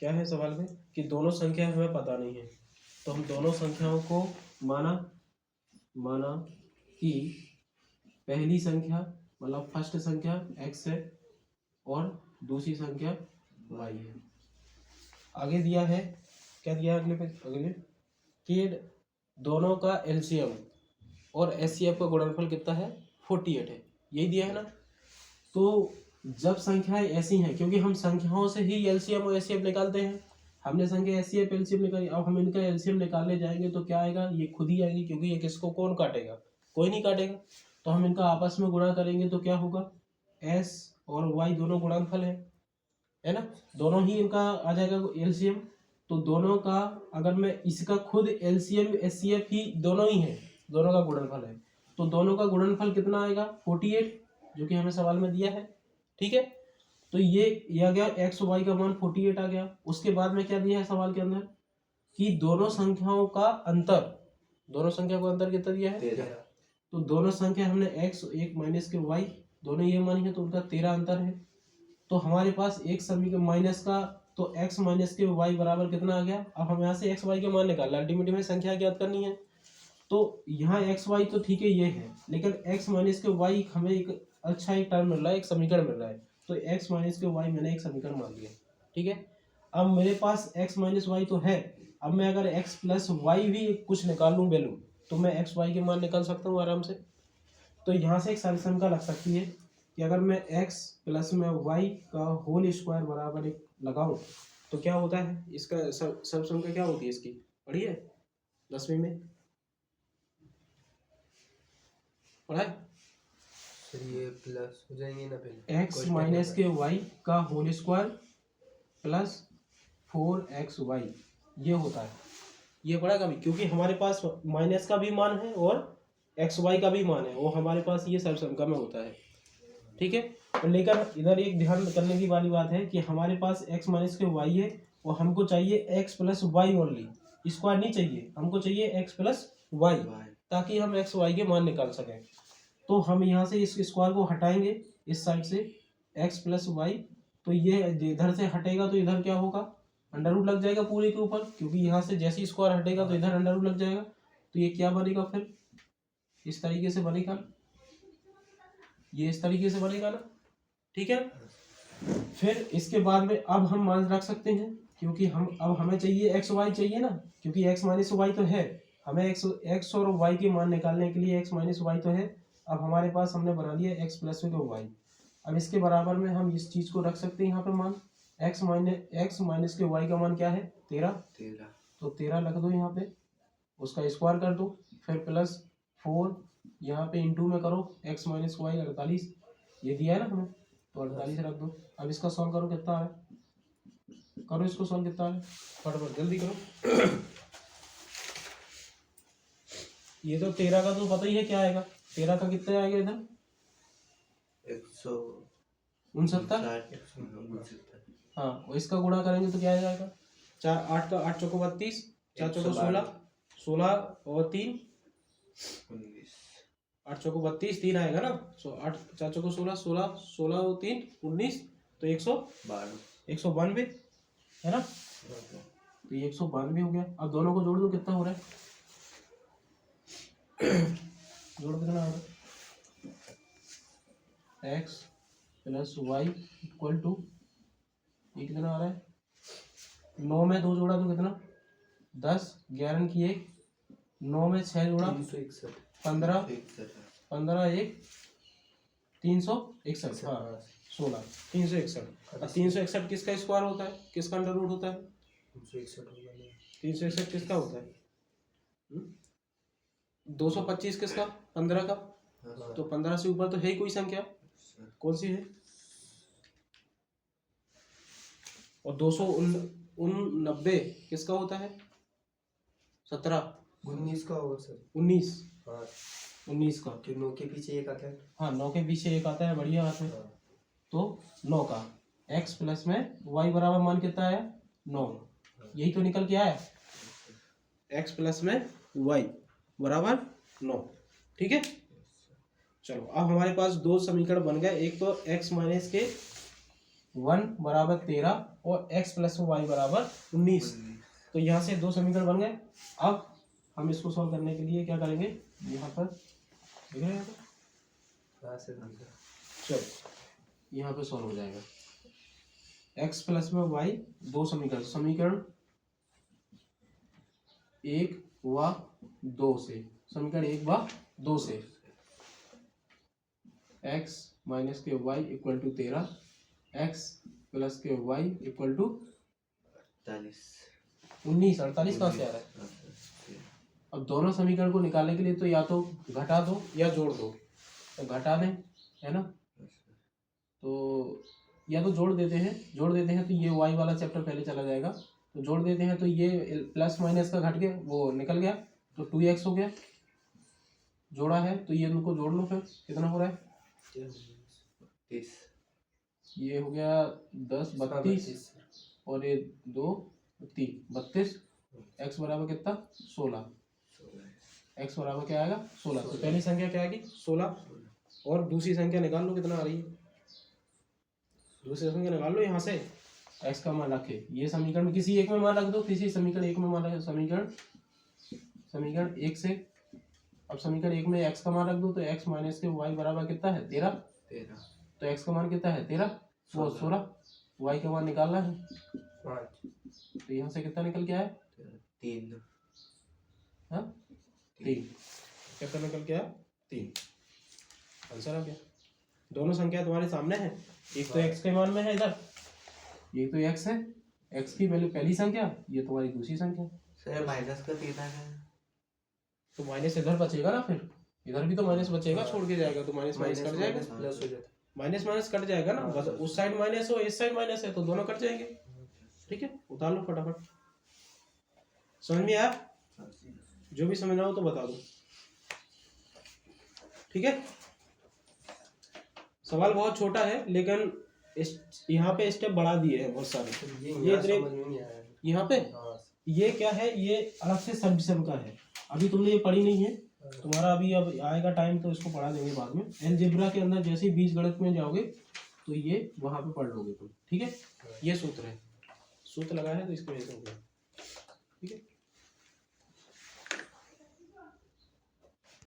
क्या है सवाल में कि दोनों संख्या हमें पता नहीं है, तो हम दोनों संख्याओं को माना कि पहली संख्या मतलब फर्स्ट संख्या x है और दूसरी संख्या y है। आगे दिया है, क्या दिया है अगले कि दोनों का एलसीएम और एचसीएफ का गुणनफल कितना है 48 है, यही दिया है ना। तो जब संख्याएं ऐसी हैं, क्योंकि हम संख्याओं से ही एलसीएम और एचसीएफ निकालते हैं, हमने संख्या एचसीएफ एलसीएम निकाली, अब हम इनका एलसीएम निकालने जाएंगे तो क्या आएगा, ये खुद ही आएगी, क्योंकि ये किसको कौन काटेगा, कोई नहीं काटेगा। तो हम इनका आपस में गुणा करेंगे तो क्या होगा, एस और वाई दोनों गुणनफल है ना, दोनों ही इनका आ जाएगा एलसीएम। तो दोनों का अगर मैं इसका खुद एलसीएम एचसीएफ ही दोनों ही है, दोनों का गुणनफल है, तो दोनों का गुणनफल कितना आएगा 48, जो कि हमें सवाल में दिया है। ठीक है, तो ये आ गया एक्स वाई का मान 48 आ गया। उसके बाद में क्या दिया है सवाल के अंदर कि दोनों संख्याओं का अंतर, दोनों संख्या का अंतर कितना दिया है 13। तो दोनों संख्या हमने एक्स एक माइनस के वाई दोनों ये मानी है, तो उनका 13 अंतर है। तो हमारे पास एक समीकरण माइनस का, तो x माइनस के y बराबर कितना आ गया। अब हम यहाँ से x y के मान निकालना, अल्टीमेटली में संख्या ज्ञात करनी है। तो यहाँ x y तो ठीक है ये है, लेकिन x माइनस के y हमें एक अच्छा एक टर्म मिल रहा है, एक समीकरण मिल रहा है, तो x माइनस के y मैंने एक समीकरण मान लिया। ठीक है, अब मेरे पास x माइनस वाई तो है, अब मैं अगर x प्लस वाई भी कुछ निकाल लूँ वैल्यू, तो मैं x y के मान निकाल सकता हूँ आराम से। तो यहाँ से एक समीकरण लग सकती है कि अगर मैं x प्लस में y का होल स्क्वायर बराबर एक लगाऊं तो क्या होता है, इसका सब संख्या क्या होती है इसकी, पढ़ी है 10वीं में पढ़ा है। ये प्लस हो जाएंगे ना, पहले एक्स माइनस के वाई का होल स्क्वायर प्लस 4xy ये होता है, ये पढ़ा कभी, क्योंकि हमारे पास माइनस का भी मान है और xy का भी मान है, वो हमारे पास ये सब संख्या में होता है। ठीक है, तो लेकर इधर एक ध्यान करने की वाली बात है कि हमारे पास x माइनस के y है और हमको चाहिए x plus y only, square नहीं चाहिए, हमको चाहिए x प्लस वाई, ताकि हम x y के मान निकाल सकें। तो हम यहाँ से इस स्क्वायर को हटाएंगे इस साइड से x प्लस वाई, तो ये इधर से हटेगा तो इधर क्या होगा, अंडर रूट लग जाएगा पूरे के ऊपर, क्योंकि यहाँ से जैसे ही स्क्वायर हटेगा तो इधर अंडर रूट लग जाएगा। तो ये क्या बनेगा, फिर इस तरीके से बनेगा, ये इस तरीके से बनेगा ना। ठीक है, फिर इसके बाद में अब हम मान रख सकते हैं, क्योंकि हम अब हमें चाहिए एक्स वाई चाहिए ना, क्योंकि एक्स माइनस वाई तो है, हमें एक्स और वाई के मान निकालने के लिए एक्स माइनस वाई तो है। अब हमारे पास हमने बना लिया एक्स प्लस वाई। अब इसके बराबर में हम इस चीज को रख सकते हैं यहाँ पे मान, एक्स माइनस के वाई का मान क्या है 13, तो 13 रख दो यहाँ पे, उसका स्क्वायर कर दो, फिर प्लस 4 यहाँ पे इंटू में करो, एक्स माइनस वाई 48 ये दिया है ना हमें, तो 48 रख दो। अब इसका सॉल्व करो, कितना है, करो इसको सॉल्व, कितना है फटाफट जल्दी करो। ये तो 13 का तो पता ही है क्या आएगा, 13 का कितना आएगा इधर 169। हाँ, और इसका गुणा करेंगे तो क्या आ जाएगा, 8 का 8 चौको 32, 4 चौको 16, 16 और 3 8 चौको 32, 3 आएगा ना, 8 4 चौको 16, 16 16 और 3 19, तो 192 है ना, तो ये 192 हो गया। अब दोनों को जोड़ दो, कितना हो रहा है, जोड़ कितना हो रहा है, x plus y equal to, ये कितना आ रहा है, 9 में 2 जोड़ा तो कितना 10, 11 की 1, 9 में 6 जोड़ा 15, 15 1 361, हाँ 16 361। 361 किसका स्क्वायर होता है, किसका अंडर रूट होता है, 361 किसका होता है 225 किसका 15 का, तो 15 से ऊपर तो है ही कोई संख्या, कौन सी है, और 290 किसका होता है 17, 19 का होगा सर, 19 हाँ 19 का, कि 9 के पीछे एक आता है, हाँ 9 के पीछे एक आता है, बढ़िया बात है। तो 9 का x प्लस में y बराबर मान कितना है 9, यही तो निकल के आया, x प्लस में y बराबर 9। ठीक है, चलो अब हमारे पास दो समीकरण बन गए, एक तो x माइनस के 1 बराबर 13 और x प्लस वाई बराबर 19। तो यहाँ से दो समीकरण बन गए। अब हम इसको सॉल्व करने के लिए क्या करेंगे, यहाँ पर देख रहे हैं यहाँ पर, यहाँ से बन गया। चलो यहाँ पे सॉल्व हो जाएगा। x प्लस में वाई दो समीकरण, समीकरण 1 व 2 से, समीकरण 1 व 2 से x माइनस के y equal to 13, x plus के वाई इक्वल टू 19। 48 कहाँ से आ रहा है? अब दोनों समीकरण को निकालने के लिए तो या तो घटा दो या जोड़ दो, तो घटा दें, है ना, तो या तो जोड़ देते हैं तो ये y वाला चैप्टर पहले चला जाएगा, तो जोड़ देते हैं तो ये प्लस माइनस का घट गया, वो निकल गया, तो 2x हो गया। जोड़ा है तो ये उनको जोड़ लो, फिर कितना हो रहा है, 30, ये हो गया 10 32 और ये 2 3 32, x बराबर कितना 16, x बराबर क्या आएगा 16। तो पहली संख्या क्या आएगी 16, और दूसरी संख्या निकाल लो कितना आ रही है, दूसरी संख्या निकाल लो यहाँ से, x का मान रखे, ये समीकरण में किसी एक में मान रख दो, किसी समीकरण एक में मान रख, समीकरण एक से, अब समीकरण एक में x का मान रख दो, तो x माइनस के y बराबर कितना है 13, तो x का मान कितना है 13 वो 16, y का मान निकालना है 5, तो यहाँ से कितना निकल के आया 3, हाँ 3, कितना निकल के आया 3, आंसर आ गया। दोनों संख्या तुम्हारे सामने है, एक तो x के मान में है इधर, ये तो x है, x की पहली संख्या, ये तुम्हारी दूसरी संख्या। सर माइनस का 13 है, तो माइनस इधर बचेगा ना, फिर इधर भी तो माइनस बचेगा, छोड़ के जाएगा तो माइनस माइनस कट जाएगा, प्लस हो जाता माइनस माइनस कट जाएगा ना, बस उस साइड माइनस हो इस साइड माइनस है तो दोनों कट जाएंगे। ठीक है, उतार लो फटाफट। समझ में आया? जो भी समझना हो तो बता दो। ठीक है, सवाल बहुत छोटा है लेकिन यहाँ पे स्टेप बढ़ा दिए हैं बहुत सारे। ये समझ में नहीं आया यहाँ पे ये क्या है, ये अलग से सब विषम का है, अभी तुमने ये पढ़ी नहीं है, तुम्हारा अभी अब आएगा टाइम तो इसको पढ़ा देंगे बाद में। अलजेब्रा के अंदर जैसे ही बीजगणित में जाओगे तो ये वहां पे पढ़ लोगे तुम। ठीक है, ये सूत्र है, सूत्र लगा है तो इसकी वजह से हो गया। ठीक है।